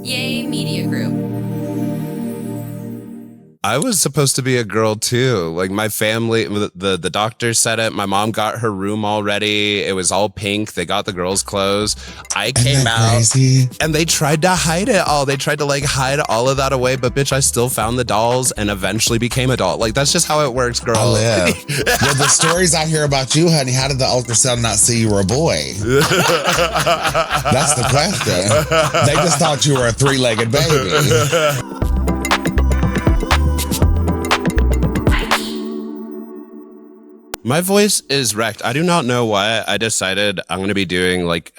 Yay Media Group. I was supposed to be a girl too. Like my family, the doctor said it. My mom got her room all ready. It was all pink. They got the girls' clothes. I came out crazy? And they tried to hide it all. They tried to like hide all of that away. But bitch, I still found the dolls and eventually became a doll. Like that's just how it works, girl. I live. Well, the stories I hear about you, honey, how did the ultrasound not see you were a boy? That's the question. They just thought you were a three-legged baby. My voice is wrecked. I do not know why I decided I'm going to be doing like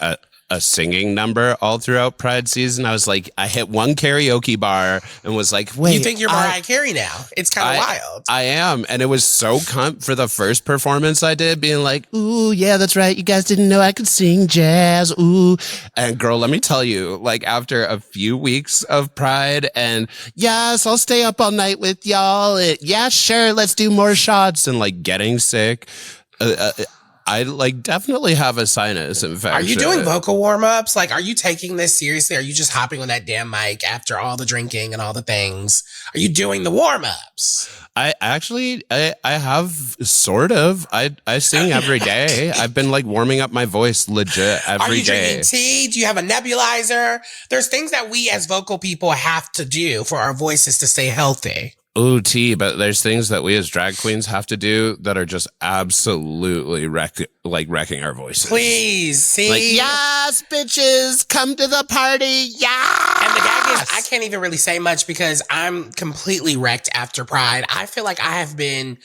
a singing number all throughout Pride season. I was like, I hit one karaoke bar and was like, wait. You think you're Mariah Carey now? It's kind of wild. I am. And it was so cunt for the first performance I did, being like, ooh, yeah, that's right. You guys didn't know I could sing jazz. Ooh. And girl, let me tell you, like after a few weeks of Pride and yes, I'll stay up all night with y'all. Yeah, sure. Let's do more shots and like getting sick. I like definitely have a sinus infection. Are you doing vocal warm-ups? Like, are you taking this seriously? Are you just hopping on that damn mic after all the drinking and all the things? Are you doing the warm-ups? I actually have sort of. I sing every day. I've been like warming up my voice legit every day. Are you drinking tea? Do you have a nebulizer? There's things that we as vocal people have to do for our voices to stay healthy. Ooh, tea, but there's things that we as drag queens have to do that are just absolutely wrecking our voices. Please, see? Like, yes, bitches, come to the party, yes! And the gag is, I can't even really say much because I'm completely wrecked after Pride. I feel like I have been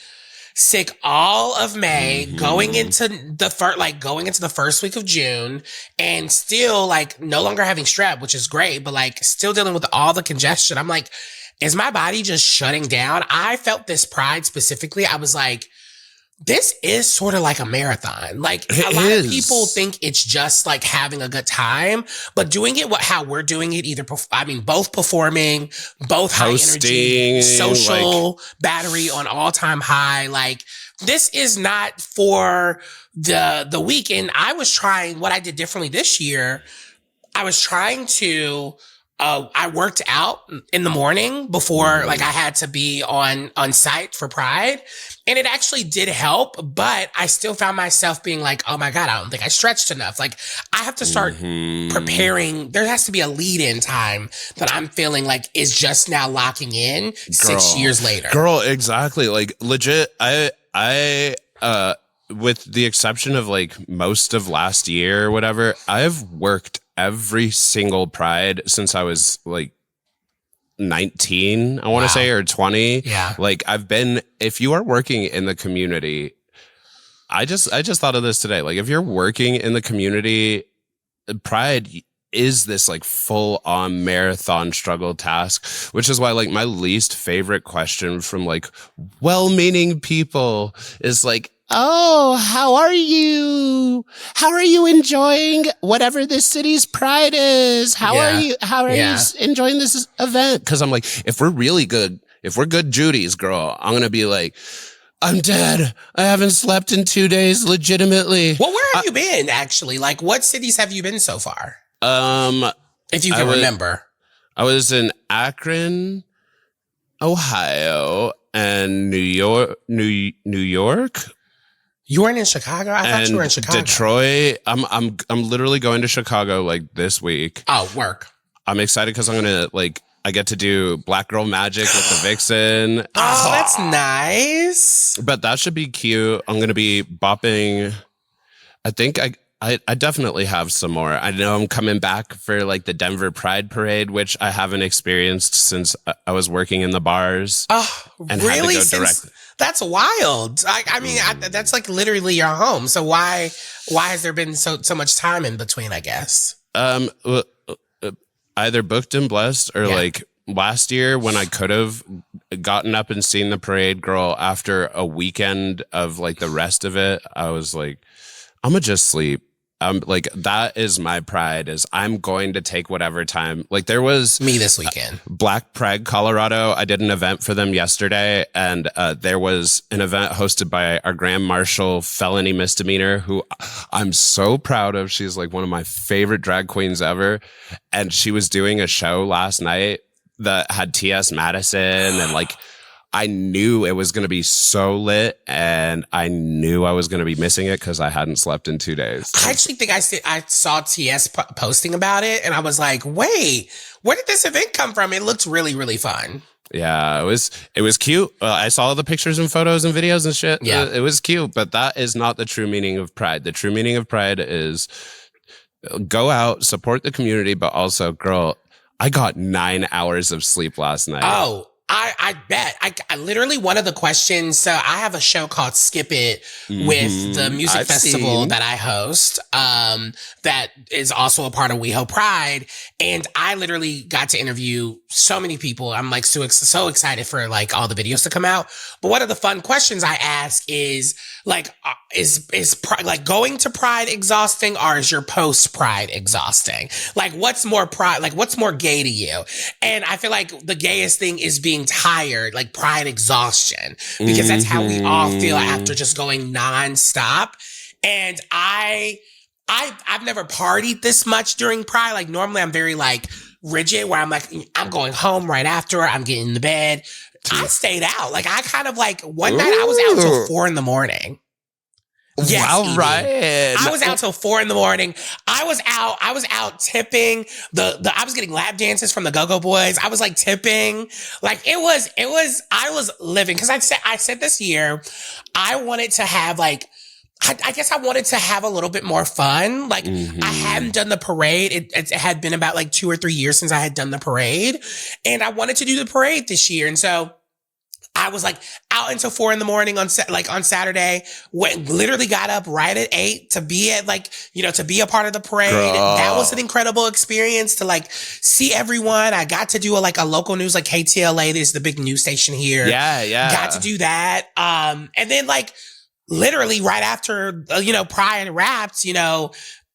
sick all of May, going into the first week of June, and still like no longer having strep, which is great, but like still dealing with all the congestion. I'm like, is my body just shutting down? I felt this Pride specifically. I was like, this is sort of like a marathon. Like a lot of people think it's just like having a good time, but doing it how we're doing it, both performing, both hosting, high energy, social battery on all-time high. Like this is not for the weekend. I was trying what I did differently this year. I was trying to I worked out in the morning before like I had to be on site for Pride, and it actually did help, but I still found myself being like, oh my God, I don't think I stretched enough. Like I have to start preparing. There has to be a lead-in time that I'm feeling like is just now locking in 6 years later. Girl, exactly. Like legit, I with the exception of like most of last year or whatever, I've worked every single Pride since I was like 19, I want to say, or 20. Yeah. Like if you are working in the community, I just thought of this today. Like if you're working in the community, Pride is this like full on marathon struggle task, which is why like my least favorite question from like well-meaning people is like, oh, how are you? How are you enjoying whatever this city's Pride is? How are you enjoying this event? Because I'm like, if we're good Judy's, girl, I'm going to be like, I'm dead. I haven't slept in 2 days legitimately. Well, where have you been actually? Like what cities have you been so far? If you can remember. I was in Akron, Ohio, and New York. You weren't in Chicago? I thought you were in Chicago. Detroit. I'm literally going to Chicago like this week. Oh, work. I'm excited because I'm gonna I get to do Black Girl Magic with the Vixen. Oh, that's nice. But that should be cute. I'm gonna be bopping. I think I definitely have some more. I know I'm coming back for like the Denver Pride Parade, which I haven't experienced since I was working in the bars. Oh, and really? Had to go directly. That's wild. I mean, that's like literally your home. So why has there been so much time in between, I guess? Either booked and blessed or like last year when I could have gotten up and seen the parade, girl, after a weekend of like the rest of it, I was like, I'm gonna just sleep. Like that is my pride, is I'm going to take whatever time. Like there was me this weekend. Black Pride, Colorado. I did an event for them yesterday, and there was an event hosted by our Grand Marshal felony misdemeanor, who I'm so proud of. She's like one of my favorite drag queens ever. And she was doing a show last night that had T.S. Madison, and like, I knew it was going to be so lit, and I knew I was going to be missing it because I hadn't slept in 2 days. I actually think I saw TS posting about it, and I was like, wait, where did this event come from? It looked really, really fun. Yeah, it was cute. I saw the pictures and photos and videos and shit. Yeah. It was cute, but that is not the true meaning of pride. The true meaning of pride is go out, support the community, but also, girl, I got 9 hours of sleep last night. Oh, I bet. I literally, one of the questions, so I have a show called Skip It with the music festival that I host, that is also a part of WeHo Pride. And I literally got to interview so many people. I'm like so excited for like all the videos to come out. But one of the fun questions I ask is like, is like going to Pride exhausting, or is your post Pride exhausting? Like what's more Pride, like what's more gay to you? And I feel like the gayest thing is being tired, like Pride exhaustion, because that's how we all feel after just going nonstop. And I've never partied this much during Pride. Like normally I'm very like rigid, where I'm like, I'm going home right after, I'm getting in the bed. I stayed out. Like I kind of like one night I was out until 4 a.m. Yes, wow, right. I was out till 4 a.m. I was out tipping I was getting lap dances from the Go-Go Boys. I was like tipping. Like I was living, because I said this year I wanted to have like, I guess I wanted to have a little bit more fun. Like I hadn't done the parade. It had been about like 2 or 3 years since I had done the parade, and I wanted to do the parade this year. And so I was like out until 4 a.m. on Saturday. Literally got up right at 8 to be at to be a part of the parade. That was an incredible experience to like see everyone. I got to do a local news, like KTLA. This is the big news station here. Yeah. Got to do that. And then like literally right after, Pride wrapped,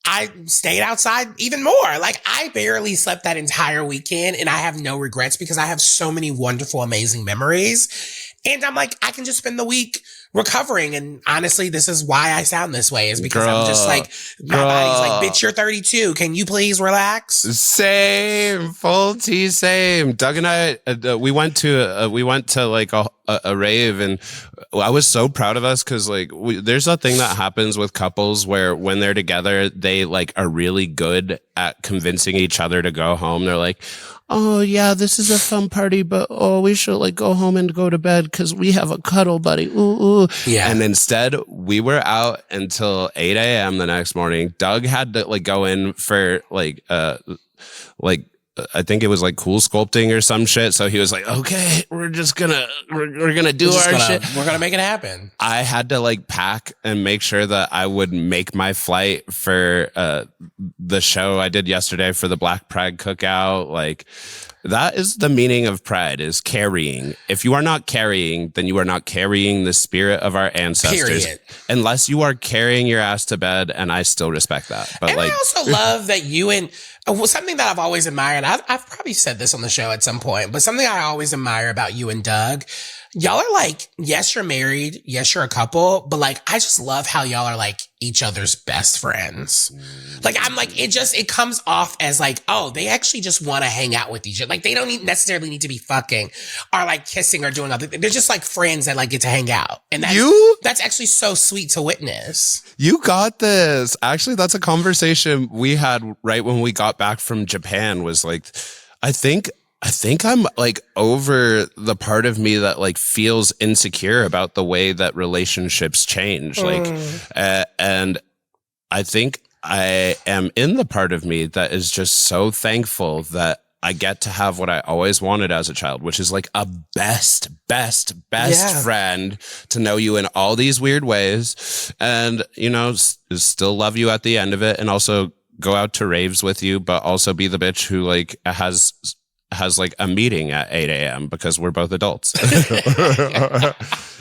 I stayed outside even more. Like I barely slept that entire weekend, and I have no regrets because I have so many wonderful, amazing memories. And I'm like, I can just spend the week recovering. And honestly, this is why I sound this way, is because I'm just like, my body's like, bitch, you're 32. Can you please relax? Same, full T, same. Doug and I, we went to like a rave, and I was so proud of us because like there's a thing that happens with couples where when they're together, they like are really good at convincing each other to go home. They're like, oh yeah, this is a fun party, but we should like go home and go to bed because we have a cuddle buddy. Ooh. Yeah. And instead we were out until 8 a.m. the next morning. Doug had to like go in for I think it was like cool sculpting or some shit. So he was like, okay, we're gonna do our shit. We're gonna make it happen. I had to like pack and make sure that I would make my flight for the show I did yesterday for the Black Pride cookout. Like that is the meaning of pride, is carrying. If you are not carrying, then you are not carrying the spirit of our ancestors. Period. Unless you are carrying your ass to bed, and I still respect that. But and I also love that you and something that I've always admired, I've probably said this on the show at some point, but something I always admire about you and Doug, y'all are like, yes, you're married. Yes, you're a couple, but like, I just love how y'all are like each other's best friends. Like, I'm like, it comes off as like, oh, they actually just want to hang out with each other. Like, they don't necessarily need to be fucking or like kissing or doing other things. They're just like friends that like get to hang out. And that's actually so sweet to witness. You got this. Actually, that's a conversation we had right when we got back from Japan, was like, I think I'm like over the part of me that like feels insecure about the way that relationships change. Like, and I think I am in the part of me that is just so thankful that I get to have what I always wanted as a child, which is like a best friend to know you in all these weird ways, and, still love you at the end of it, and also go out to raves with you, but also be the bitch who like has like a meeting at 8 a.m. because we're both adults.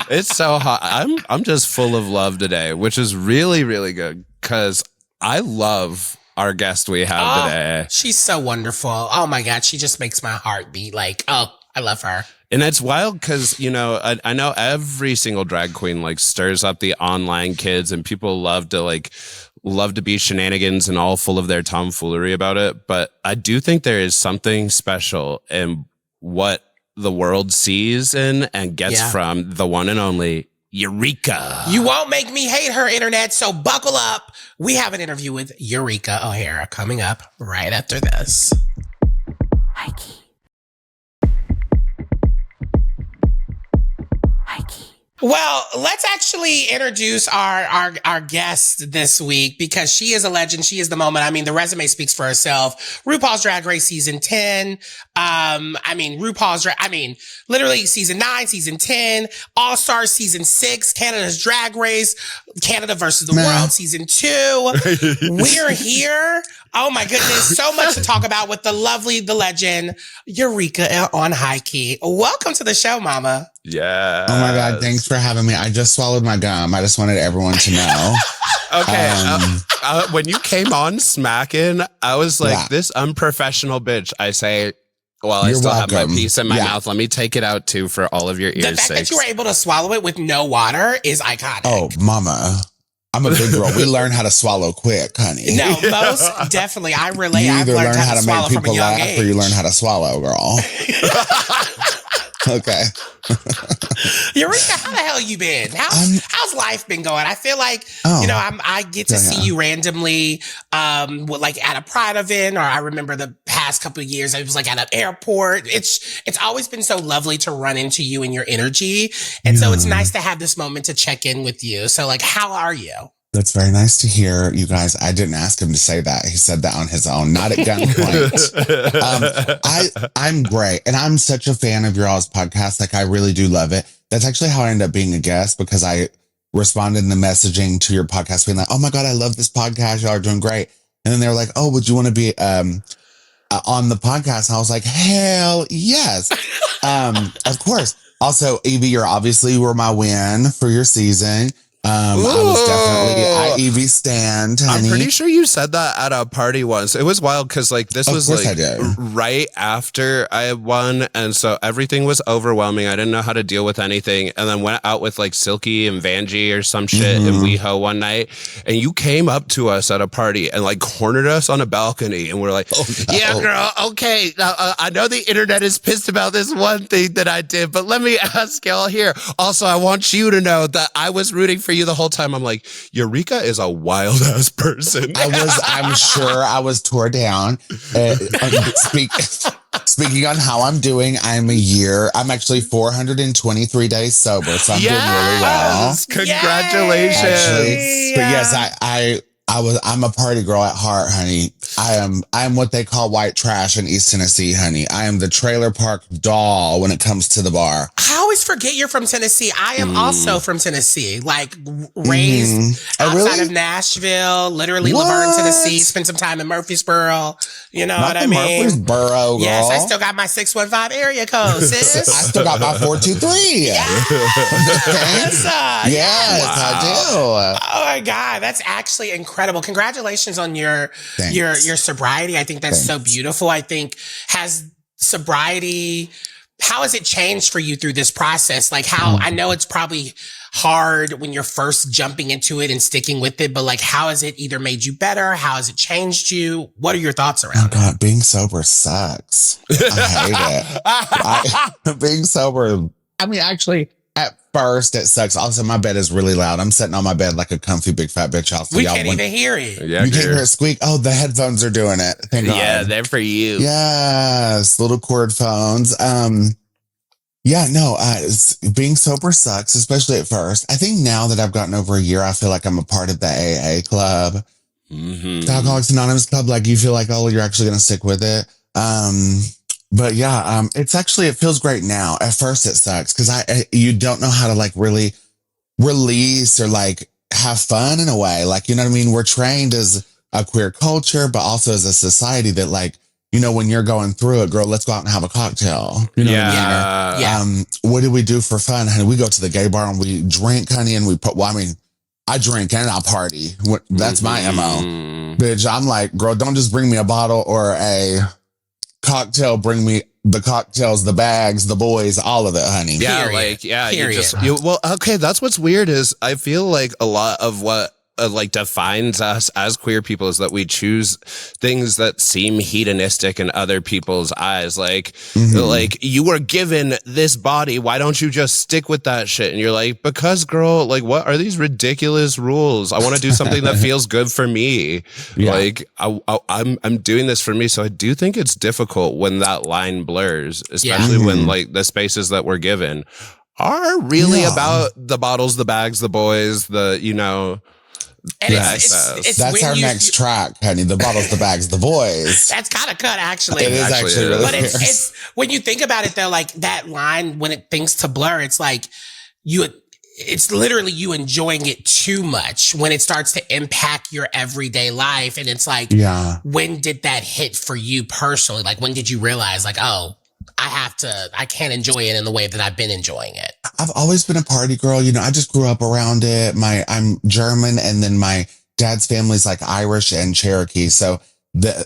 It's so hot. I'm just full of love today, which is really, really good, because I love our guest we have today. She's so wonderful. Oh my God. She just makes my heart beat. Like, oh, I love her. And it's wild because, you know, I know every single drag queen like stirs up the online kids and people love to be shenanigans and all full of their tomfoolery about it. But I do think there is something special in what the world sees in and gets from the one and only Eureka. You won't make me hate her, internet, so buckle up. We have an interview with Eureka O'Hara coming up right after this. Highkey. Well, let's actually introduce our guest this week because she is a legend. She is the moment. I mean, the resume speaks for herself. RuPaul's Drag Race season 10. Literally season 9, season 10, All-Stars season 6, Canada's Drag Race, Canada versus the World season 2. We're here. Oh my goodness. So much to talk about with the lovely, the legend, Eureka on Highkey. Welcome to the show, mama. Yeah. Oh my God. Thanks for having me. I just swallowed my gum. I just wanted everyone to know. Okay. When you came on smacking, I was like, this unprofessional bitch. I say, well, I still have my piece in my mouth. Let me take it out too for all of your ears' The fact that you were able to swallow it with no water is iconic. Oh, mama. I'm a big girl. We learn how to swallow quick, honey. No, most definitely. I relate. You either learn how to swallow make from a people young laugh age. or you learn how to swallow, girl. Okay. Eureka, how the hell you been? How's life been going? I feel like, I get to see you randomly, like at a Pride event, or I remember the past couple of years, I was like at an airport. It's always been so lovely to run into you and your energy. And so it's nice to have this moment to check in with you. So like, how are you? That's very nice to hear, you guys. I didn't ask him to say that. He said that on his own, not at gunpoint. I'm great. And I'm such a fan of your all's podcast. Like, I really do love it. That's actually how I ended up being a guest, because I responded in the messaging to your podcast being like, oh my God, I love this podcast. Y'all are doing great. And then they were like, oh, would you want to be on the podcast? And I was like, hell yes. Of course. Also, Yvie, you were my win for your season. I was definitely Yvie stand, honey. I'm pretty sure you said that at a party once. It was wild because like this was like right after I had won, and so everything was overwhelming. I didn't know how to deal with anything, and then went out with like Silky and Vanjie or some shit in WeHo one night, and you came up to us at a party and like cornered us on a balcony, and we're like, yeah, girl, okay, I know the internet is pissed about this one thing that I did, but let me ask y'all here. Also, I want you to know that I was rooting for you the whole time. I'm like, Eureka is a wild ass person. I'm sure I was tore down. Speaking on how I'm doing, I'm actually 423 days sober, so I'm doing really well. Congratulations. Actually, but yes, I'm a party girl at heart, honey. I'm what they call white trash in East Tennessee, honey. I am the trailer park doll when it comes to the bar. I always forget you're from Tennessee. I am also from Tennessee, like raised outside of Nashville, literally Laverne, Tennessee, spent some time in Murfreesboro. You know what I mean? Murfreesboro, girl. Yes, I still got my 615 area code, sis. I still got my 423. Yes, yes, I do. Oh my God, that's actually incredible. Congratulations on your sobriety. I think that's so beautiful. I think how has it changed for you through this process? Like I know it's probably hard when you're first jumping into it and sticking with it, but like, how has it either made you better? How has it changed you? What are your thoughts around it? God, being sober sucks. I hate it. Being sober, I mean, actually, at first it sucks. Also, my bed is really loud. I'm sitting on my bed like a comfy big fat bitch. We can't even hear it. Yeah, you can't hear it squeak. Oh, the headphones are doing it. Thank God. Yeah, they're for you. Yes, little cord phones. Being sober sucks, especially at first. I think now that I've gotten over a year, I feel like I'm a part of the AA club, the Alcoholics Anonymous club. Like, you feel like, oh, you're actually going to stick with it. It feels great now. At first it sucks because you don't know how to like really release or like have fun in a way. Like, you know what I mean? We're trained as a queer culture, but also as a society that like, you know, when you're going through it, girl, let's go out and have a cocktail. You know what I mean? What do we do for fun, honey? We go to the gay bar and we drink, honey, and I drink and I party. That's my MO. Bitch, I'm like, girl, don't just bring me a bottle or a cocktail. Bring me the cocktails, the bags, the boys, all of it, honey. Yeah, Period. well, okay, that's what's weird is I feel like a lot of what like defines us as queer people is that we choose things that seem hedonistic in other people's eyes. Like, like you were given this body. Why don't you just stick with that shit? And you're like, because girl, like, what are these ridiculous rules? I want to do something that feels good for me. Yeah. Like I'm doing this for me. So I do think it's difficult when that line blurs, especially when like the spaces that we're given are really about the bottles, the bags, the boys, the, you know, and that's our next track, honey. The bottles, the bags, the boys. That's kind of cut, actually. It is actually really but it's when you think about it, though, like that line when it thinks to blur, it's like it's literally you enjoying it too much when it starts to impact your everyday life, and it's like, when did that hit for you personally? Like, when did you realize, like, oh, I can't enjoy it in the way that I've been enjoying it. I've always been a party girl. You know, I just grew up around it. I'm German, and then my dad's family's like Irish and Cherokee. So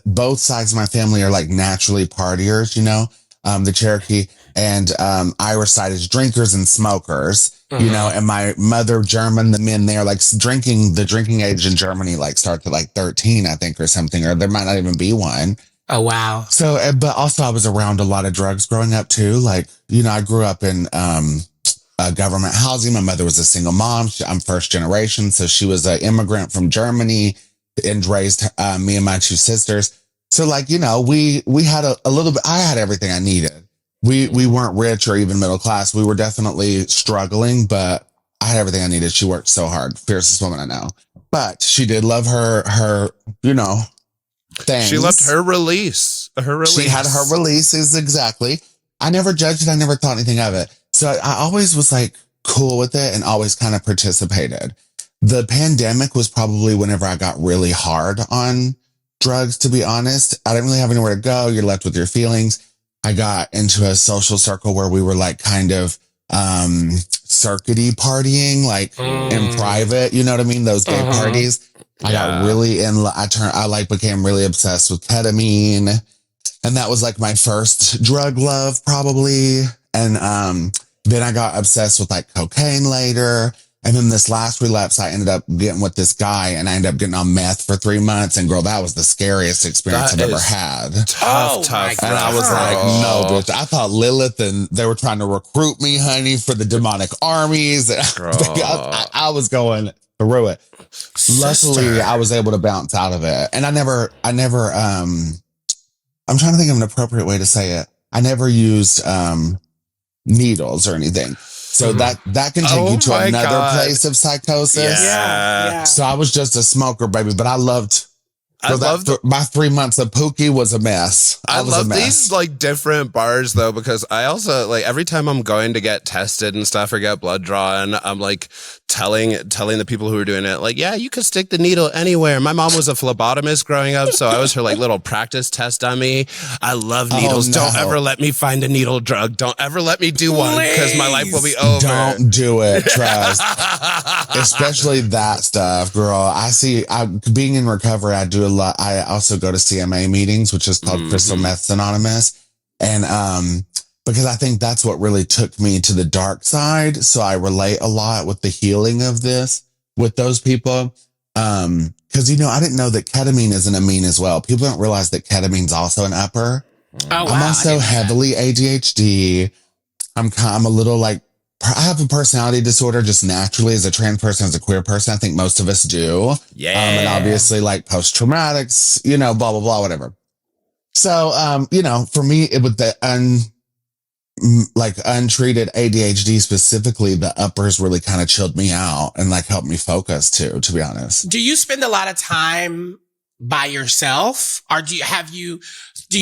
both sides of my family are like naturally partiers, you know, the Cherokee and Irish side is drinkers and smokers, you know, and my mother German, the men there, like the drinking age in Germany, like starts at like 13, I think, or something, or there might not even be one. Oh, wow. So, but also I was around a lot of drugs growing up too. Like, you know, I grew up in government housing. My mother was a single mom. I'm first generation. So she was an immigrant from Germany and raised me and my two sisters. So like, you know, we had a little bit, I had everything I needed. We weren't rich or even middle class. We were definitely struggling, but I had everything I needed. She worked so hard. Fiercest woman I know. But she did love her, you know, things. She loved her release. She had her releases, exactly. I never judged it. I never thought anything of it. So I always was like cool with it and always kind of participated. The pandemic was probably whenever I got really hard on drugs, to be honest. I didn't really have anywhere to go. You're left with your feelings. I got into a social circle where we were like kind of circuity partying, like in private, you know what I mean? Those gay parties. I got really became really obsessed with ketamine, and that was like my first drug love probably. And then I got obsessed with like cocaine later. And then this last relapse, I ended up getting with this guy, and I ended up getting on meth for 3 months. And girl, that was the scariest experience I've ever had. Tough. And I was like, no, bitch. I thought Lilith, and they were trying to recruit me, honey, for the demonic armies. I was going through it. Luckily, I was able to bounce out of it. And I never, I'm trying to think of an appropriate way to say it. I never used needles or anything. So that can take you to another place of psychosis. Yeah. So I was just a smoker, baby, but I loved my 3 months of Pookie was a mess. I love these like different bars though, because I also like every time I'm going to get tested and stuff or get blood drawn, I'm like telling the people who are doing it, like, yeah, you could stick the needle anywhere. My mom was a phlebotomist growing up, so I was her like little practice test dummy. I love needles. Oh, no. Don't ever let me find a needle drug. Don't ever let me do one because my life will be over. Don't do it, trust. Especially that stuff, girl. Being in recovery, I do a lot. I also go to CMA meetings, which is called Crystal Meth Anonymous. And because I think that's what really took me to the dark side. So I relate a lot with the healing of this with those people. Because, you know, I didn't know that ketamine is an amine as well. People don't realize that ketamine's also an upper. Oh, wow. I'm also heavily ADHD. I'm a little like, I have a personality disorder just naturally as a trans person, as a queer person. I think most of us do. Yeah. And obviously like post-traumatics, you know, blah, blah, blah, whatever. So, you know, for me, it was the untreated ADHD specifically, the uppers really kind of chilled me out and like helped me focus too, to be honest. Do you spend a lot of time by yourself, or do you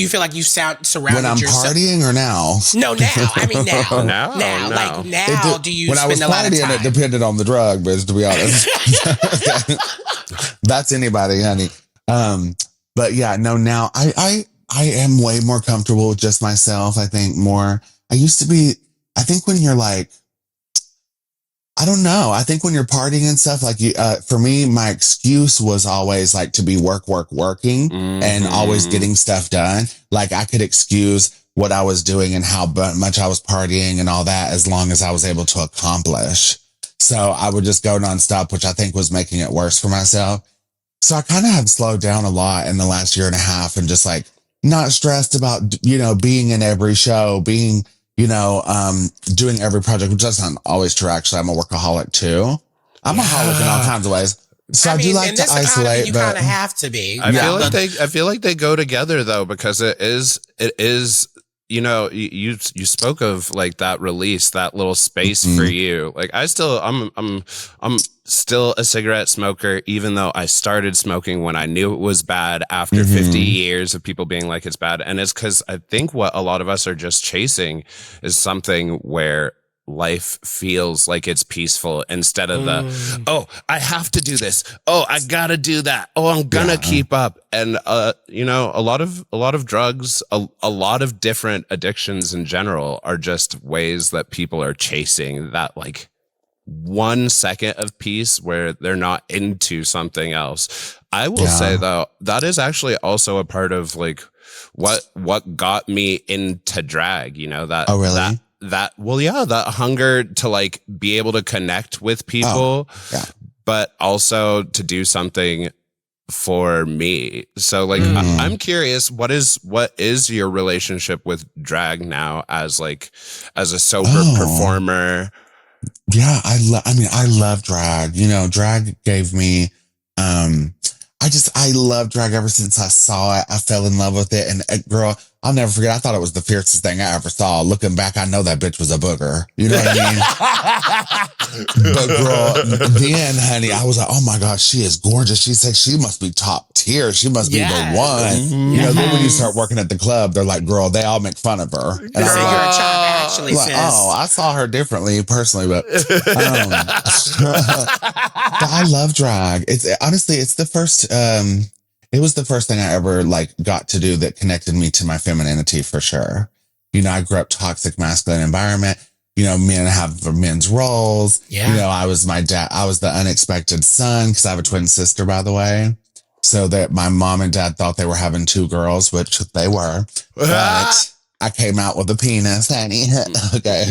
feel like you surrounded when I'm yourself? Partying or now? No, now. I mean now. now. Like now, do you when spend a lot of time? When I was partying, it depended on the drug, but to be honest, that's anybody, honey. But yeah, no, now I am way more comfortable with just myself. I think more. I used to be, I think when you're like, I don't know. I think when you're partying and stuff, like for me, my excuse was always like to be working and always getting stuff done. Like I could excuse what I was doing and how much I was partying and all that as long as I was able to accomplish. So I would just go nonstop, which I think was making it worse for myself. So I kind of have slowed down a lot in the last year and a half and just like not stressed about, being in every show, being, doing every project, which that's not always true. Actually, I'm a workaholic too. I'm a holic in all kinds of ways. So I do like to isolate, you but kind of have to be. I feel like they go together though, because it is, you spoke of like that release, that little space for you. Like I'm still a cigarette smoker, even though I started smoking when I knew it was bad after 50 years of people being like it's bad. And it's because I think what a lot of us are just chasing is something where life feels like it's peaceful instead of I have to do this. Oh, I gotta do that. Oh, I'm gonna keep up. And a lot of drugs, a lot of different addictions in general are just ways that people are chasing that like 1 second of peace where they're not into something else. I will say though, that is actually also a part of like what got me into drag, that. Oh, really? That hunger to like be able to connect with people, but also to do something for me. So like I'm curious, what is your relationship with drag now as a sober performer? Yeah, I love drag. Drag gave me I love drag ever since I saw it. I fell in love with it. And girl, I'll never forget. I thought it was the fiercest thing I ever saw. Looking back, I know that bitch was a booger. You know what I mean? But girl, then, honey, I was like, oh my God, she is gorgeous. She said she must be top tier. She must be the one. Then when you start working at the club, they're like, girl, they all make fun of her. And I you're a child, actually, like, I saw her differently personally, but but I love drag. It's the first. It was the first thing I ever like got to do that connected me to my femininity for sure. I grew up toxic masculine environment. Men have men's roles. Yeah. I was my dad. I was the unexpected son because I have a twin sister, by the way. So that my mom and dad thought they were having two girls, which they were. But I came out with a penis, honey. Okay.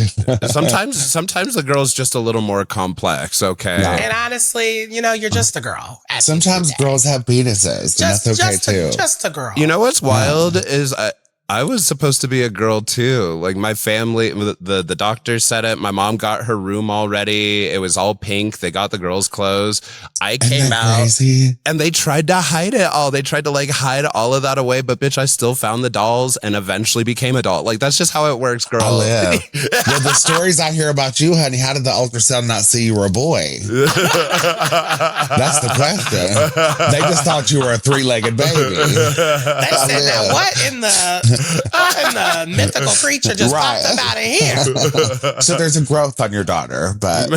Sometimes the girl's just a little more complex. Okay. Yeah. And honestly, you're just a girl. Sometimes girls have penises, and that's okay too. Just a girl. You know what's wild is I was supposed to be a girl too. Like my family, the doctor said it. My mom got her room already. It was all pink. They got the girls' clothes. I came out crazy? And they tried to hide it all. They tried to like hide all of that away. But bitch, I still found the dolls and eventually became a doll. Like that's just how it works, girl. I live. Well, the stories I hear about you, honey, how did the ultrasound not see you were a boy? That's the question. They just thought you were a three-legged baby. They said that what in the mythical creature just popped up out of here. So there's a growth on your daughter, but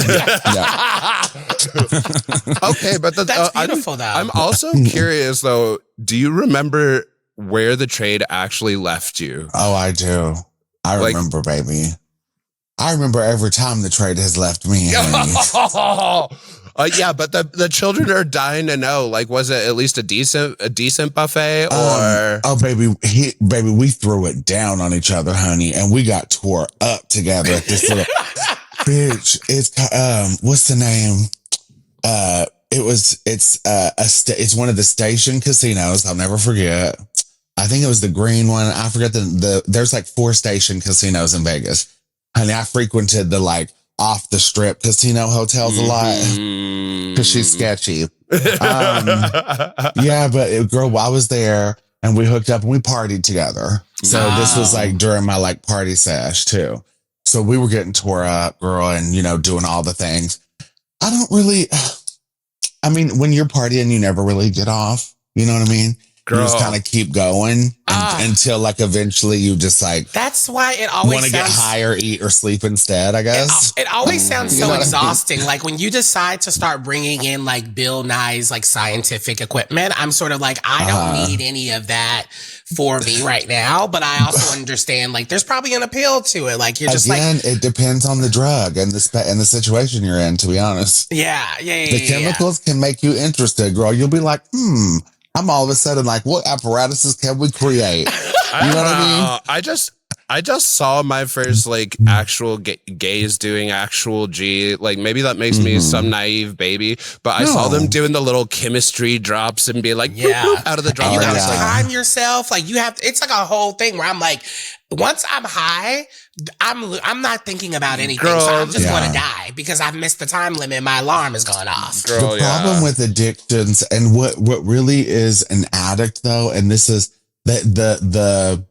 okay, but that's beautiful though. I'm also curious though, do you remember where the trade actually left you? Oh, I do. I remember, baby. I remember every time the trade has left me. Yeah, but the children are dying to know. Like, was it at least a decent buffet or? Oh, baby, we threw it down on each other, honey, and we got tore up together at this little bitch. It's what's the name? It's one of the station casinos. I'll never forget. I think it was the green one. I forget there's like 4 station casinos in Vegas. Honey, I frequented the like off the strip casino hotels a lot because she's sketchy. Yeah, but girl, I was there and we hooked up and we partied together. So this was like during my like party sesh too. So we were getting tore up, girl, and doing all the things. I mean, when you're partying, you never really get off. You know what I mean? You just kind of keep going until like eventually you just like. That's why it always want to get high or eat or sleep instead, I guess. It always sounds so exhausting. Like when you decide to start bringing in like Bill Nye's like scientific equipment, I'm sort of like, I don't need any of that for me right now. But I also understand like there's probably an appeal to it. Like you're just it depends on the drug and the situation you're in, to be honest. Yeah. The chemicals can make you interested, girl. You'll be like, I'm all of a sudden like, what apparatuses can we create? You know what I mean? I just saw my first like actual gays doing actual G. Like maybe that makes me some naive baby, but I saw them doing the little chemistry drops and be like, boop, boop, out of the drop. And you have to time yourself. Like it's like a whole thing where I'm like, once I'm high, I'm not thinking about anything. Girl, so I'm just going to die because I've missed the time limit. My alarm has gone off. Girl, the problem with addictions and what really is an addict though, and this is the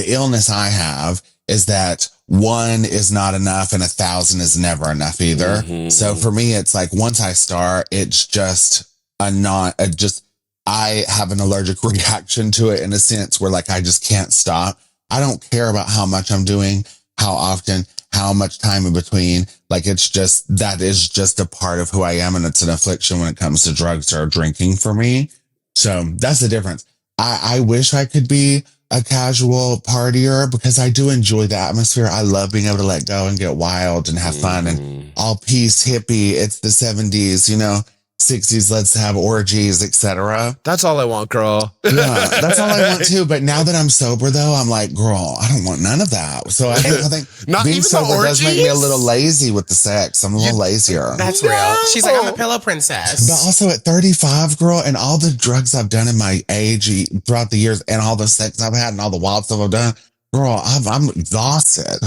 illness I have is that 1 is not enough and 1,000 is never enough either. So for me, it's like once I start, it's just I have an allergic reaction to it in a sense where like I just can't stop. I don't care about how much I'm doing, how often, how much time in between. Like that is just a part of who I am. And it's an affliction when it comes to drugs or drinking for me. So that's the difference. I wish I could be a casual partier because I do enjoy the atmosphere. I love being able to let go and get wild and have fun and all peace, hippie. It's the 70s, 60s, let's have orgies, etc. That's all I want, girl. Yeah, that's all I want too. But now that I'm sober, though, I'm like, girl, I don't want none of that. So I think being sober does make me a little lazy with the sex. I'm a little lazier. That's real. She's like, I'm a pillow princess. But also at 35, girl, and all the drugs I've done in my age throughout the years, and all the sex I've had, and all the wild stuff I've done, girl, I'm exhausted.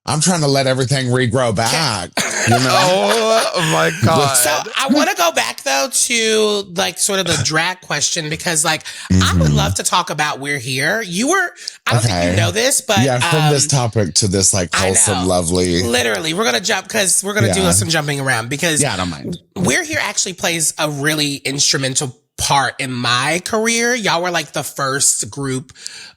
I'm trying to let everything regrow back. Oh my God. So I want to go back though to like sort of the drag question because like I would love to talk about We're Here. I don't think you know this, but from this topic to this like wholesome, lovely. Literally, we're gonna jump because we're gonna do some jumping around because I don't mind. We're Here actually plays a really instrumental part in my career. Y'all were like the first group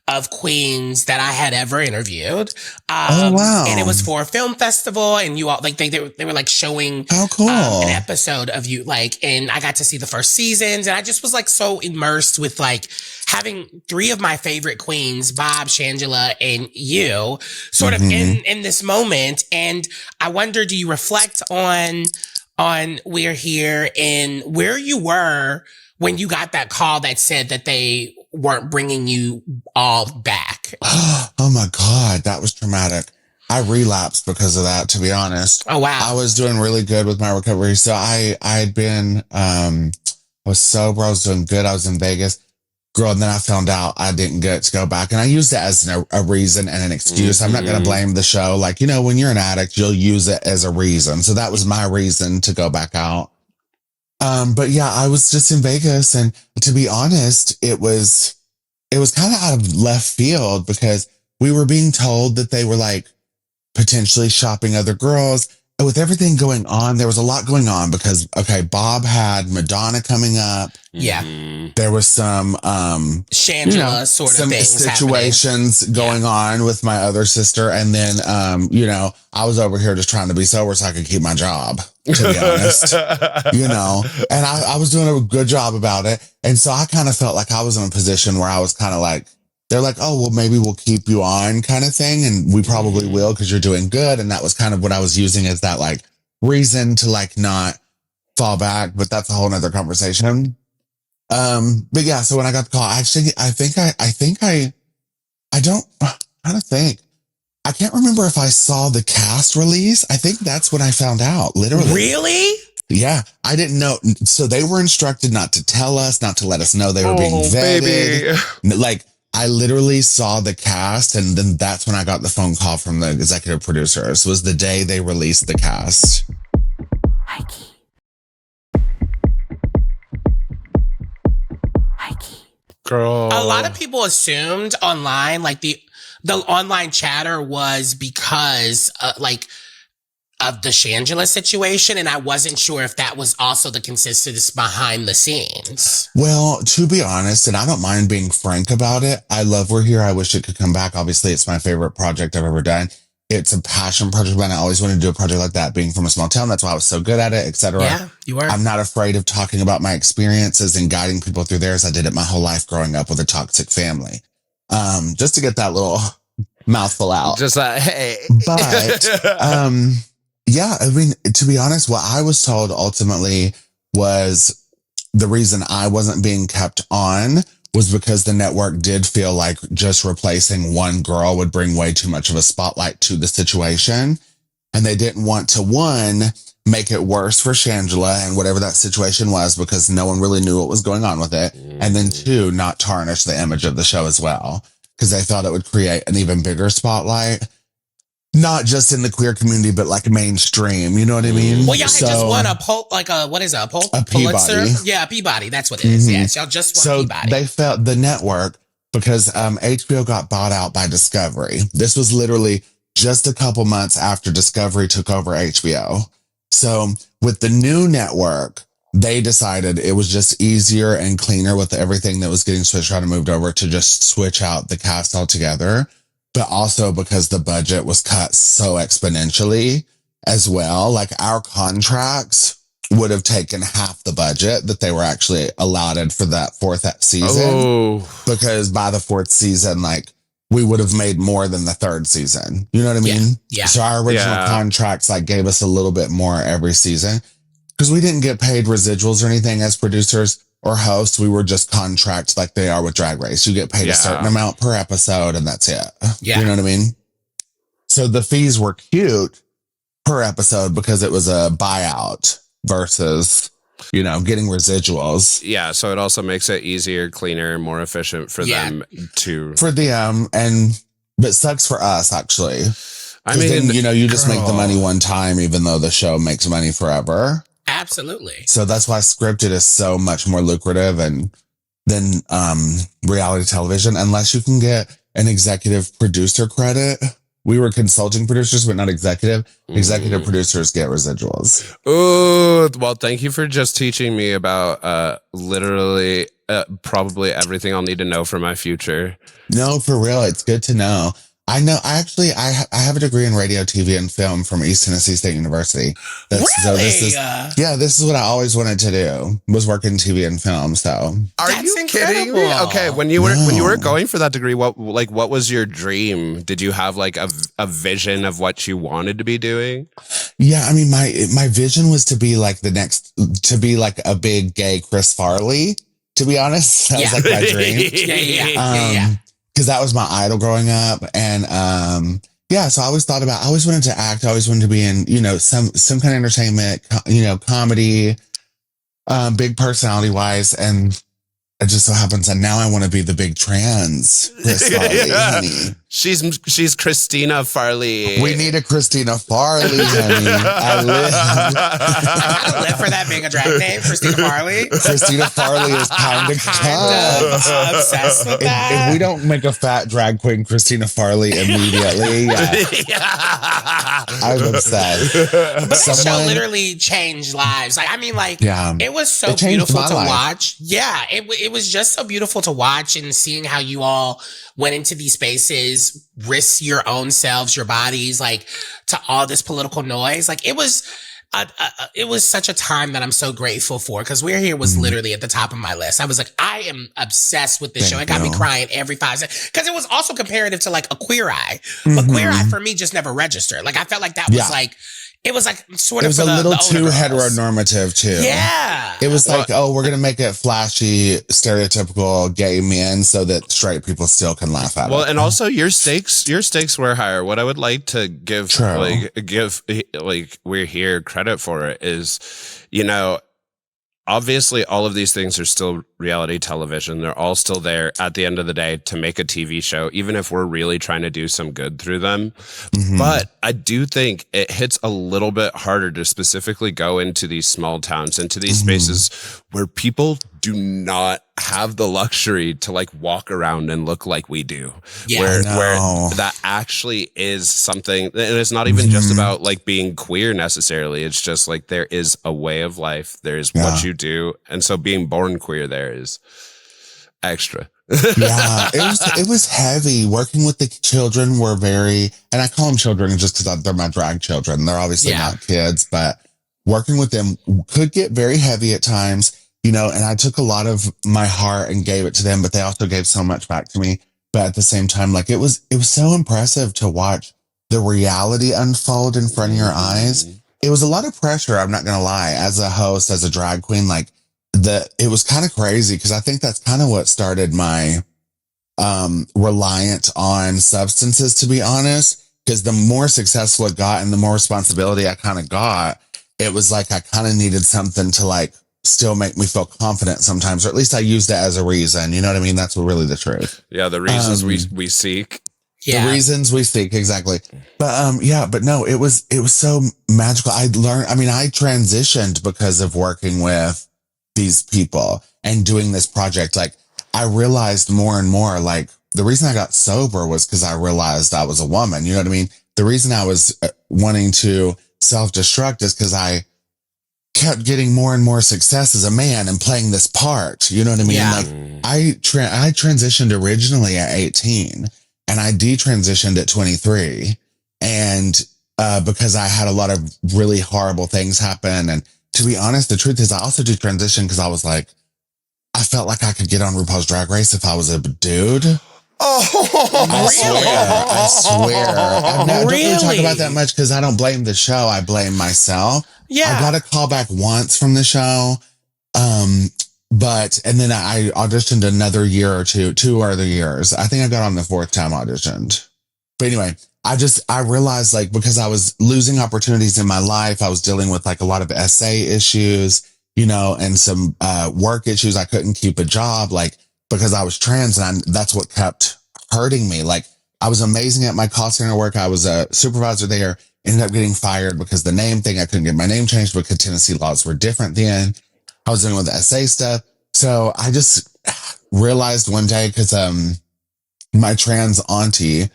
of queens that I had ever interviewed. Oh, wow. And it was for a film festival and you all like, they were like showing an episode of you like, and I got to see the first seasons and I just was like so immersed with like having 3 of my favorite queens, Bob, Shangela, and you sort of in this moment. And I wonder, do you reflect on We're Here and where you were when you got that call that said that they weren't bringing you all back? Oh my God, that was traumatic. I relapsed because of that, to be honest. Oh, wow. I was doing really good with my recovery. So I had been, I was sober. I was doing good. I was in Vegas. Girl, and then I found out I didn't get to go back. And I used it as a reason and an excuse. I'm not going to blame the show. Like, when you're an addict, you'll use it as a reason. So that was my reason to go back out. But yeah, I was just in Vegas, and to be honest, it was kind of out of left field because we were being told that they were like potentially shopping other girls. And with everything going on, there was a lot going on because, Bob had Madonna coming up. Yeah. There was some, Shangela sort of some things situations going on with my other sister. And then, I was over here just trying to be sober so I could keep my job, to be honest, and I was doing a good job about it. And so I kind of felt like I was in a position where I was kind of like, they're like, oh, well, maybe we'll keep you on kind of thing. And we probably will because you're doing good. And that was kind of what I was using as that like reason to like not fall back. But that's a whole nother conversation. But yeah, so when I got the call, actually, I can't remember if I saw the cast release. I think that's when I found out, literally. Really? Yeah, I didn't know. So they were instructed not to tell us, not to let us know they were being vetted. Baby. Like, I literally saw the cast, and then that's when I got the phone call from the executive producers. Was the day they released the cast. Highkey. Girl. A lot of people assumed online, like the online chatter was because, of the Shangela situation, and I wasn't sure if that was also the consistency behind the scenes. Well, to be honest, and I don't mind being frank about it, I love We're Here. I wish it could come back. Obviously, it's my favorite project I've ever done. It's a passion project, and I always wanted to do a project like that, being from a small town. That's why I was so good at it, etc. Yeah, you are. I'm not afraid of talking about my experiences and guiding people through theirs. I did it my whole life growing up with a toxic family. Just to get that little mouthful out. Just like, hey. But, yeah, I mean, to be honest, what I was told ultimately was the reason I wasn't being kept on was because the network did feel like just replacing one girl would bring way too much of a spotlight to the situation. And they didn't want to, one, make it worse for Shangela and whatever that situation was, because no one really knew what was going on with it. And then two, not tarnish the image of the show as well, because they thought it would create an even bigger spotlight. Not just in the queer community, but like mainstream. You know what I mean? Well, y'all had just won a Pulitzer? Peabody. Yeah, a Peabody. That's what it is. Yes, y'all just won Peabody. They felt the network, because HBO got bought out by Discovery. This was literally just a couple months after Discovery took over HBO. So with the new network, they decided it was just easier and cleaner with everything that was getting switched around and moved over to just switch out the cast altogether. But also because the budget was cut so exponentially as well. Like our contracts would have taken half the budget that they were actually allotted for that fourth season. Because by the fourth season, like we would have made more than the third season. You know what I mean? Yeah. So our original contracts like gave us a little bit more every season, because we didn't get paid residuals or anything as producers or hosts. We were just contracts like they are with Drag Race. You get paid a certain amount per episode and that's it. Yeah. You know what I mean? So the fees were cute per episode because it was a buyout versus, you know, getting residuals. Yeah. So it also makes it easier, cleaner, more efficient for them to. For them, but sucks for us actually. I mean, then, you know, you just make the money one time, even though the show makes money forever. Absolutely. So that's why scripted is so much more lucrative than reality television, unless you can get an executive producer credit. We were consulting producers, but not executive. Executive producers get residuals. Oh, well, thank you for just teaching me about literally probably everything I'll need to know for my future. No, for real. It's good to know. I know. I have a degree in radio, TV, and film from East Tennessee State University. Really? So this is what I always wanted to do, was work in TV and film. So are you kidding me? Okay, when you were going for that degree, what was your dream? Did you have like a vision of what you wanted to be doing? Yeah, I mean, my vision was to be like a big gay Chris Farley. To be honest, that was like my dream. Yeah. Because that was my idol growing up. And so I always wanted to act. I always wanted to be in, you know, some kind of entertainment, you know, comedy, big personality wise. And it just so happens that now I want to be the big trans Chris Farley, honey. She's Christina Farley. We need a Christina Farley, honey. I live for that being a drag name, Christina Farley. Christina Farley is kind of obsessed with that. If we don't make a fat drag queen Christina Farley immediately, I'm upset. But that show literally changed lives. Like, I mean, like, it was so beautiful to watch. Yeah, it was just so beautiful to watch, and seeing how you all went into these spaces, risk your own selves, your bodies, like, to all this political noise. Like, it was such a time that I'm so grateful for, because We're Here was literally at the top of my list. I was like, I am obsessed with this show. It got me crying every 5 seconds, because it was also comparative to like a Queer Eye, but Queer Eye for me just never registered. Like, I felt like that was like, it was like sort of. It was a little too heteronormative too. Yeah, it was like, oh, we're gonna make it flashy, stereotypical gay men, so that straight people still can laugh at it. Well, and also your stakes were higher. What I would like to give We're Here credit for it is, you know, obviously all of these things are still reality television. They're all still there at the end of the day to make a TV show, even if we're really trying to do some good through them. Mhm. But I do think it hits a little bit harder to specifically go into these small towns, into these spaces where people do not have the luxury to like walk around and look like we do. Yeah. where No. that actually is something, and it's not even just about like being queer necessarily. It's just like there is a way of life, there's what you do, and so being born queer there is extra. Yeah, it was heavy. Working with the children were very, and I call them children just because they're my drag children. They're obviously not kids, but working with them could get very heavy at times, you know, and I took a lot of my heart and gave it to them, but they also gave so much back to me. But at the same time, like it was so impressive to watch the reality unfold in front of your eyes. It was a lot of pressure, I'm not going to lie, as a host, as a drag queen, like it was kind of crazy because I think that's kind of what started my reliance on substances, to be honest, because the more successful it got and the more responsibility I kind of got, it was like I kind of needed something to like still make me feel confident sometimes, or at least I used it as a reason. You know what I mean? That's really the truth. Yeah, the reasons we seek. The reasons we seek, exactly. But but no, it was so magical. I transitioned because of working with these people and doing this project. Like I realized more and more, like the reason I got sober was because I realized I was a woman. You know what I mean? The reason I was wanting to self-destruct is because I kept getting more and more success as a man and playing this part. You know what I mean? Yeah. Like I transitioned originally at 18 and I detransitioned at 23. And because I had a lot of really horrible things happen. And to be honest, the truth is I also detransitioned because I was like, I felt like I could get on RuPaul's Drag Race if I was a dude. I swear. I don't really talk about that much because I don't blame the show. I blame myself. Yeah. I got a call back once from the show. And then I auditioned another year or two other years. I think I got on the fourth time auditioned. But anyway, I realized like, because I was losing opportunities in my life, I was dealing with like a lot of essay issues, you know, and some work issues. I couldn't keep a job, like, because I was trans, and that's what kept hurting me. Like, I was amazing at my call center work. I was a supervisor there, ended up getting fired because the name thing, I couldn't get my name changed because Tennessee laws were different then. I was dealing with the essay stuff. So I just realized one day, because my trans auntie,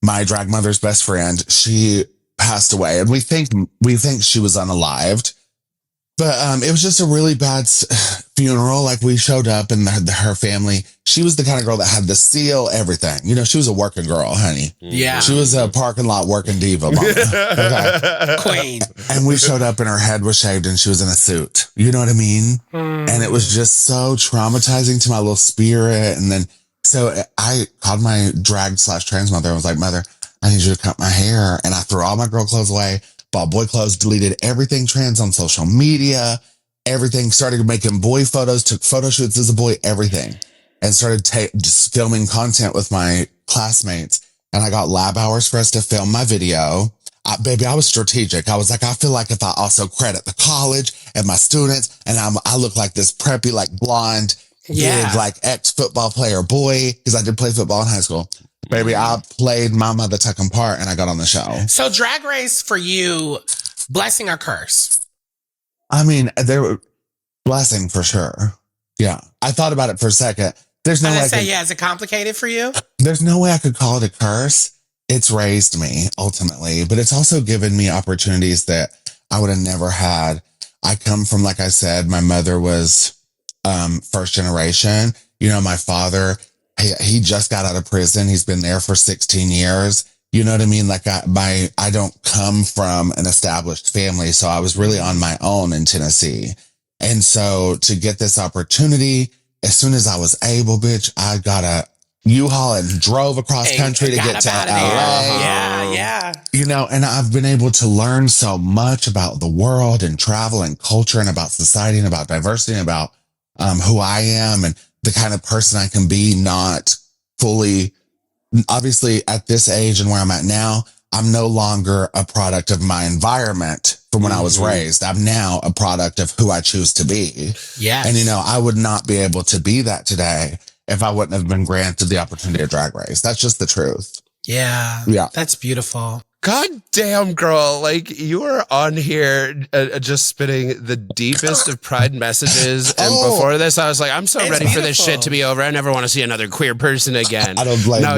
my drag mother's best friend, she passed away, and we think she was unalived. But it was just a really bad funeral. Like, we showed up, and her family, she was the kind of girl that had the seal, everything. You know, she was a working girl, honey. Yeah. She was a parking lot working diva, mama. Okay. Queen. And we showed up, and her head was shaved, and she was in a suit. You know what I mean? And it was just so traumatizing to my little spirit. And then, so I called my drag/trans mother and was like, Mother, I need you to cut my hair. And I threw all my girl clothes away, bought boy clothes, deleted everything trans on social media, everything, started making boy photos, took photo shoots as a boy, everything, and started just filming content with my classmates. And I got lab hours for us to film my video. Baby, I was strategic. I was like, I feel like if I also credit the college and my students, and I look like this preppy, like blonde, big, like ex-football player boy, because I did play football in high school. Baby, I played my mother tucking part, and I got on the show. So Drag Race for you, blessing or curse? I mean, there were blessing for sure. Yeah. I thought about it for a second. There's no way is it complicated for you? There's no way I could call it a curse. It's raised me ultimately, but it's also given me opportunities that I would have never had. I come from, like I said, my mother was first generation. You know, my father, he just got out of prison. He's been there for 16 years. You know what I mean? Like I don't come from an established family. So I was really on my own in Tennessee. And so to get this opportunity, as soon as I was able, bitch, I got a U-Haul and drove across country to get to LA. Yeah. You know, and I've been able to learn so much about the world and travel and culture and about society and about diversity and about who I am and the kind of person I can be, not fully. Obviously, at this age and where I'm at now, I'm no longer a product of my environment, for from when I was raised. I'm now a product of who I choose to be. Yes. And, you know, I would not be able to be that today if I wouldn't have been granted the opportunity of Drag Race. That's just the truth. Yeah. Yeah. That's beautiful. God damn, girl. Like, you are on here just spitting the deepest of pride messages. And before this, I was like, I'm so ready for this shit to be over. I never want to see another queer person again. I don't blame you. No,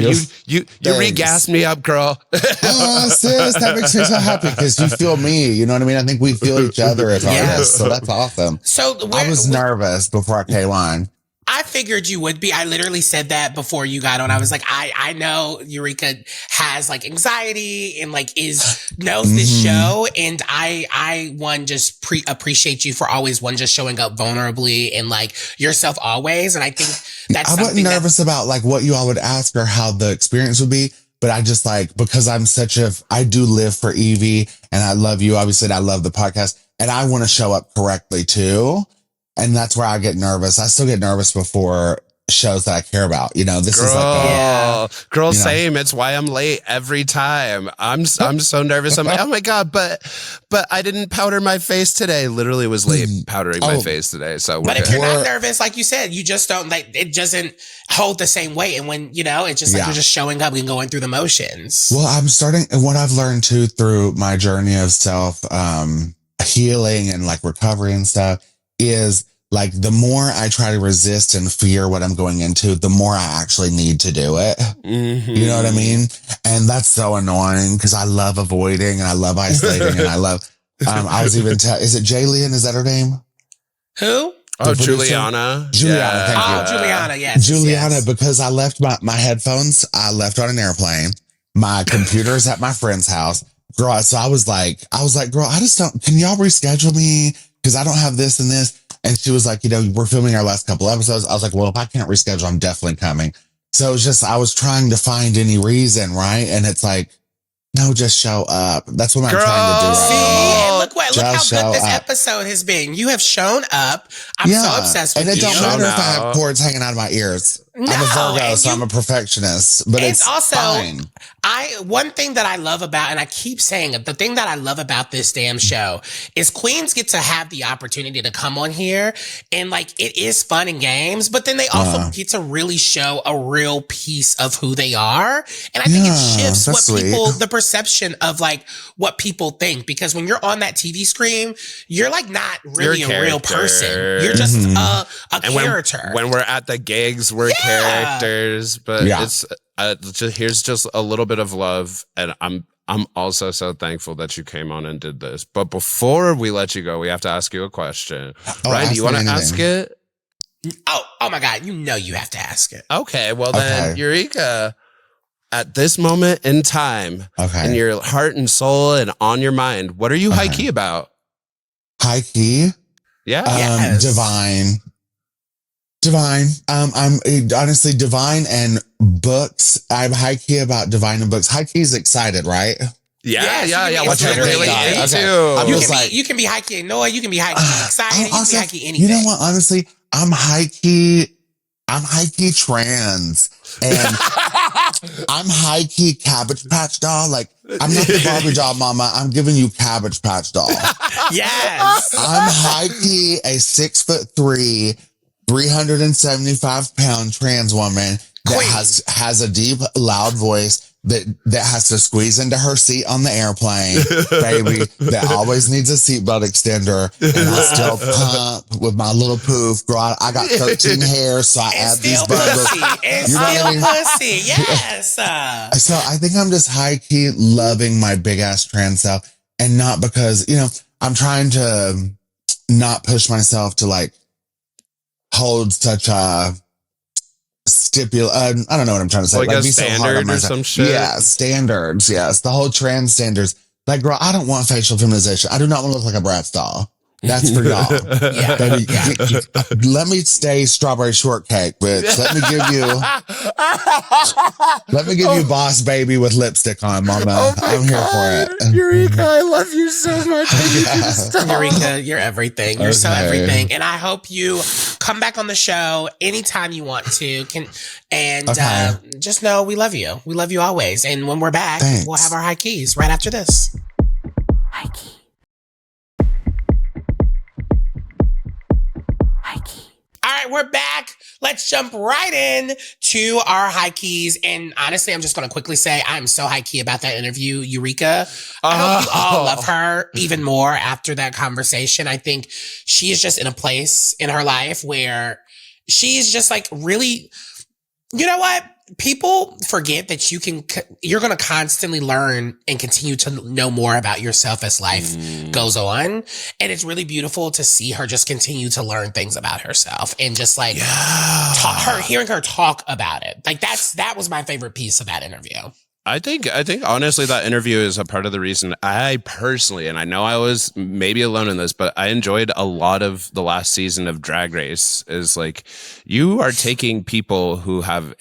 you regassed me up, girl. Oh, sis, that makes me so happy because you feel me. You know what I mean? I think we feel each other as artists. So that's awesome. So I was nervous before I came on. I figured you would be. I literally said that before you got on. I was like, I know Eureka has like anxiety and like knows this show. And I just appreciate you for always just showing up vulnerably and like yourself always. And I think that's I wasn't nervous about like what you all would ask or how the experience would be. But I just like, because I do live for Yvie and I love you. Obviously, and I love the podcast and I want to show up correctly too. And that's where I get nervous. I still get nervous before shows that I care about. You know, this is like girl, same. It's why I'm late every time. I'm so nervous. I'm like, oh my God, but I didn't powder my face today. Literally was late powdering my face today. So, but if you're not nervous, like you said, you just don't like it. Doesn't hold the same weight. And when it's just like you're just showing up and going through the motions. Well, I'm starting, and what I've learned too through my journey of self healing and like recovery and stuff is like the more I try to resist and fear what I'm going into, the more I actually need to do it. Mm-hmm. You know what I mean? And that's so annoying because I love avoiding and I love isolating and I love, I was even, is it Jaylian? Is that her name? Who? Oh, Juliana. Thank you. Juliana, yes. Juliana, yes. because I left my headphones, I left on an airplane. My computer's at my friend's house. Girl, so I was like, girl, I just don't, can y'all reschedule me? Because I don't have this and this. And she was like, we're filming our last couple episodes. I was like, well, if I can't reschedule, I'm definitely coming. So it was just, I was trying to find any reason, right? And it's like, no, just show up. That's what I'm trying to do right now. Look how good this episode has been. You have shown up. I'm so obsessed with you. And it don't matter if I have cords hanging out of my ears. I'm a Virgo, so I'm a perfectionist. But it's also fine. One thing that I love about, and I keep saying it, the thing that I love about this damn show is queens get to have the opportunity to come on here and like it is fun and games, but then they also get to really show a real piece of who they are. And I think it shifts the perception of like what people think, because when you're on that TV screen, you're like not really a real person. You're just a character. When we're at the gigs, we're characters, but it's here's just a little bit of love, and I'm also so thankful that you came on and did this. But before we let you go, we have to ask you a question. Ryan, do you want to ask it? Oh my God, you have to ask it. Okay, well then, Eureka, at this moment in time, in your heart and soul and on your mind, what are you Highkey about? Highkey? Yeah. Divine. I'm honestly Divine and books. I'm Highkey about Divine and books. Highkey's excited, right? Yeah. What's you're really into? You can be Highkey Noah. You can be Highkey excited. You can be Highkey anything. You know what? Honestly, I'm Highkey trans, and I'm Highkey Cabbage Patch doll. Like I'm not the Barbie doll, Mama. I'm giving you Cabbage Patch doll. Yes. I'm Highkey, a 6'3", 375-pound trans woman that has a deep, loud voice that has to squeeze into her seat on the airplane, baby, that always needs a seatbelt extender, and I still pump with my little poof. Girl, I got 13 hairs, so I add these bundles. Pussy, yes. So I think I'm just high-key loving my big-ass trans self, and not because, I'm trying to not push myself to, like, hold such a I don't know what I'm trying to say. Like a be standard so hard on or myself. some shit? Yeah, standards. Yes. The whole trans standards. Like, girl, I don't want facial feminization. I do not want to look like a Bratz doll. That's for y'all. Baby, let me stay strawberry shortcake, bitch. Let me give you Boss Baby with lipstick on, Mama. I'm here for it. Eureka, I love you so much. Eureka, you're everything. You're so everything. And I hope you come back on the show anytime you want to. Just know we love you. We love you always. And when we're back, we'll have our high keys right after this. Highkey. right, we're back. Let's jump right in to our high keys. And honestly, I'm just going to quickly say I'm so high key about that interview, Eureka. I hope you all love her even more after that conversation. I think she is just in a place in her life where she's just like really, you know what? People forget that you're going to constantly learn and continue to know more about yourself as life goes on. And it's really beautiful to see her just continue to learn things about herself and just like hearing her talk about it. Like that was my favorite piece of that interview. I think honestly that interview is a part of the reason I personally, and I know I was maybe alone in this, but I enjoyed a lot of the last season of Drag Race. Is like you are taking people who have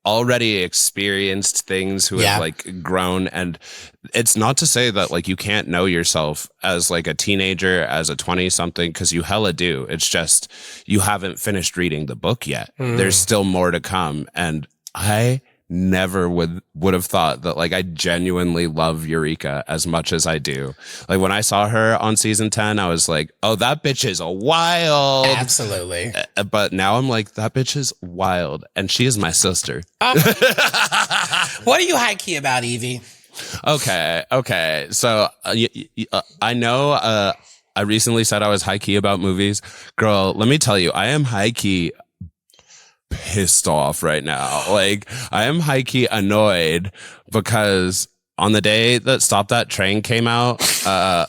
already experienced things, who have like grown, and it's not to say that like you can't know yourself as like a teenager, as a 20 something, because you hella do. It's just you haven't finished reading the book yet. There's still more to come, and I never would have thought that like I genuinely love Eureka as much as I do. Like when I saw her on season 10, I was like, oh, that bitch is wild. Absolutely. But now I'm like, that bitch is wild, and she is my sister. What are you high key about, Yvie? Okay. So I know I recently said I was high key about movies. Girl, let me tell you, I am high key pissed off right now. Like I am high-key annoyed because on the day that Stop That Train came out, I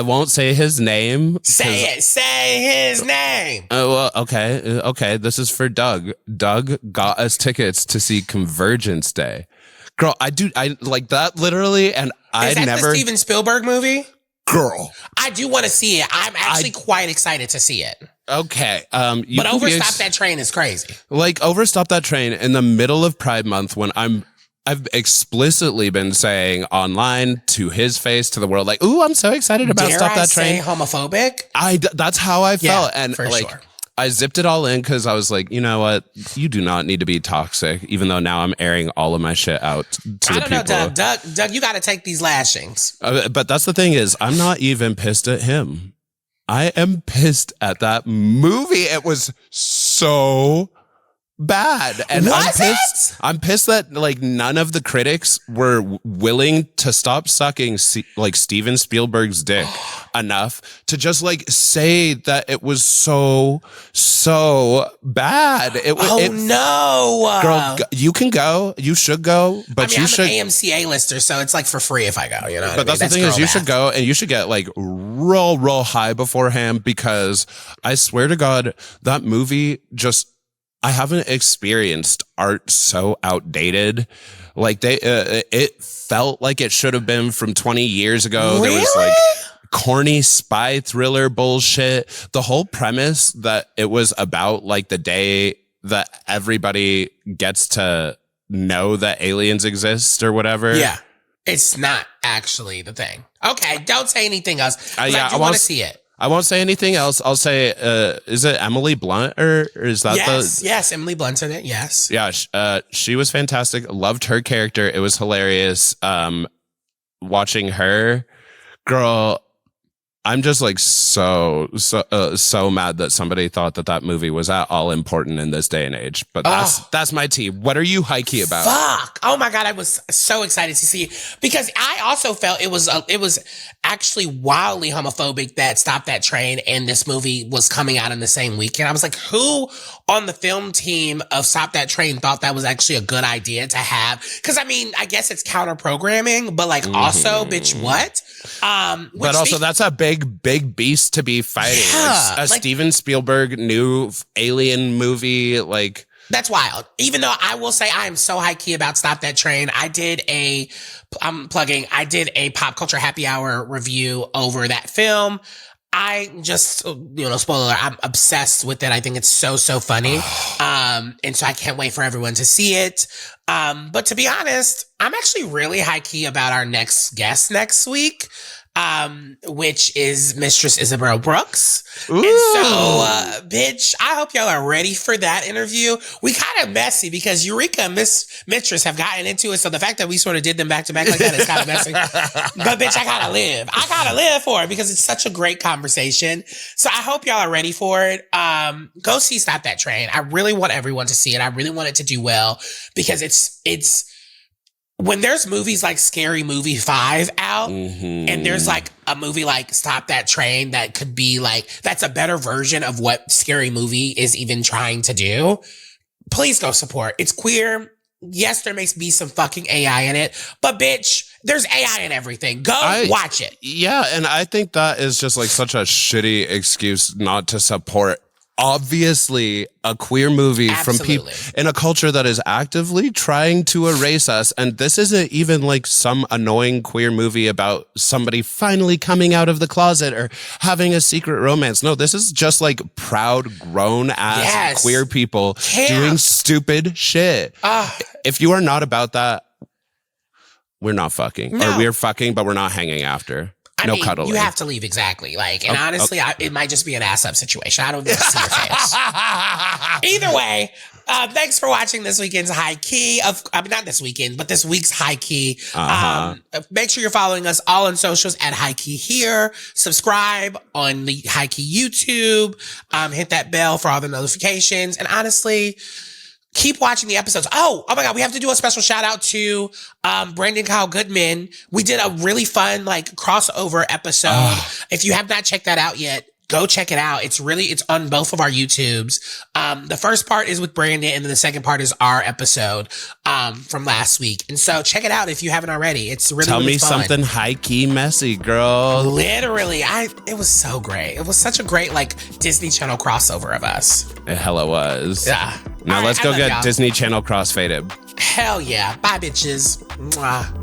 won't say his name. Say his name. Well, okay. This is for Doug. Doug got us tickets to see Convergence Day. Girl, I like that literally, and Is that the Steven Spielberg movie? Girl, I do want to see it. I'm actually quite excited to see it. Okay. But Overstop That Train is crazy. Like Overstop That Train in the middle of Pride Month when I've explicitly been saying online to his face, to the world, like, ooh, I'm so excited about Stop That Train. Homophobic? That's how I felt. And for like, sure. I zipped it all in because I was like, you know what? You do not need to be toxic, even though now I'm airing all of my shit out to the people. I don't know, Doug, you got to take these lashings. But that's the thing is, I'm not even pissed at him. I am pissed at that movie. It was so bad. And I'm pissed that like none of the critics were willing to stop sucking like Steven Spielberg's dick enough to just like say that it was so bad. No. Girl, you can go. You should go. But I'm an AMC A-lister, so it's like for free if I go. You know. But that's the thing is, you should go and you should get like real high beforehand, because I swear to God, that movie just. I haven't experienced art so outdated. Like it felt like it should have been from 20 years ago. Really? There was like corny spy thriller bullshit. The whole premise that it was about like the day that everybody gets to know that aliens exist or whatever. Yeah. It's not actually the thing. Okay. Don't say anything else. I want to see it. I won't say anything else. I'll say, is it Emily Blunt or is that Yes, Emily Blunt's in it. Yes. Yeah. She was fantastic. Loved her character. It was hilarious. Watching her, girl, I'm just like so mad that somebody thought that movie was at all important in this day and age. But that's my tea. What are you high-key about? Fuck! Oh my God, I was so excited to see it because I also felt it was actually wildly homophobic that Stop That Train and this movie was coming out in the same weekend. I was like, who on the film team of Stop That Train thought that was actually a good idea to have? Because I mean, I guess it's counter programming, but like also, bitch, what? But also, that's a big beast to be fighting. Yeah, like Steven Spielberg new alien movie, like that's wild. Even though I will say I am so high key about Stop That Train. I did a pop culture happy hour review over that film. I just, spoiler alert, I'm obsessed with it. I think it's so funny. And so I can't wait for everyone to see it. But to be honest, I'm actually really high key about our next guest next week. which is Mistress Isabel Brooks. Ooh. And so, bitch, I hope y'all are ready for that interview. We kind of messy because Eureka and Mistress have gotten into it. So the fact that we sort of did them back to back like that is kind of messy. But bitch, I gotta live. I gotta live for it because it's such a great conversation. So I hope y'all are ready for it. Go see Stop That Train. I really want everyone to see it. I really want it to do well because it's when there's movies like Scary Movie 5 out and there's like a movie like Stop That Train that could be like, that's a better version of what Scary Movie is even trying to do. Please go support. It's queer. Yes, there may be some fucking AI in it, but bitch, there's AI in everything. Go watch it. Yeah, and I think that is just like such a shitty excuse not to support obviously a queer movie from people in a culture that is actively trying to erase us. And this isn't even like some annoying queer movie about somebody finally coming out of the closet or having a secret romance. No, this is just like proud, grown ass queer people doing stupid shit. If you are not about that, we're not fucking. Or we're fucking, but we're not hanging after. I mean, cuddling. You have to leave, exactly. Like, and honestly, it might just be an ass up situation. I don't need to see your face. Either way, thanks for watching this weekend's Highkey. I mean, not this weekend, but this week's Highkey. Make sure you're following us all on socials at Highkey here. Subscribe on the Highkey YouTube. Hit that bell for all the notifications. And honestly, keep watching the episodes. Oh my God. We have to do a special shout out to Brandon Kyle Goodman. We did a really fun like crossover episode. If you have not checked that out yet, go check it out. It's on both of our YouTubes. The first part is with Brandon and then the second part is our episode from last week. And so check it out if you haven't already. It's really Tell really me fun. something high-key messy, girl. Literally. It was so great. It was such a great like Disney Channel crossover of us. It hella was. Yeah. Now let's go get Disney Channel crossfaded. Hell yeah. Bye, bitches. Mwah.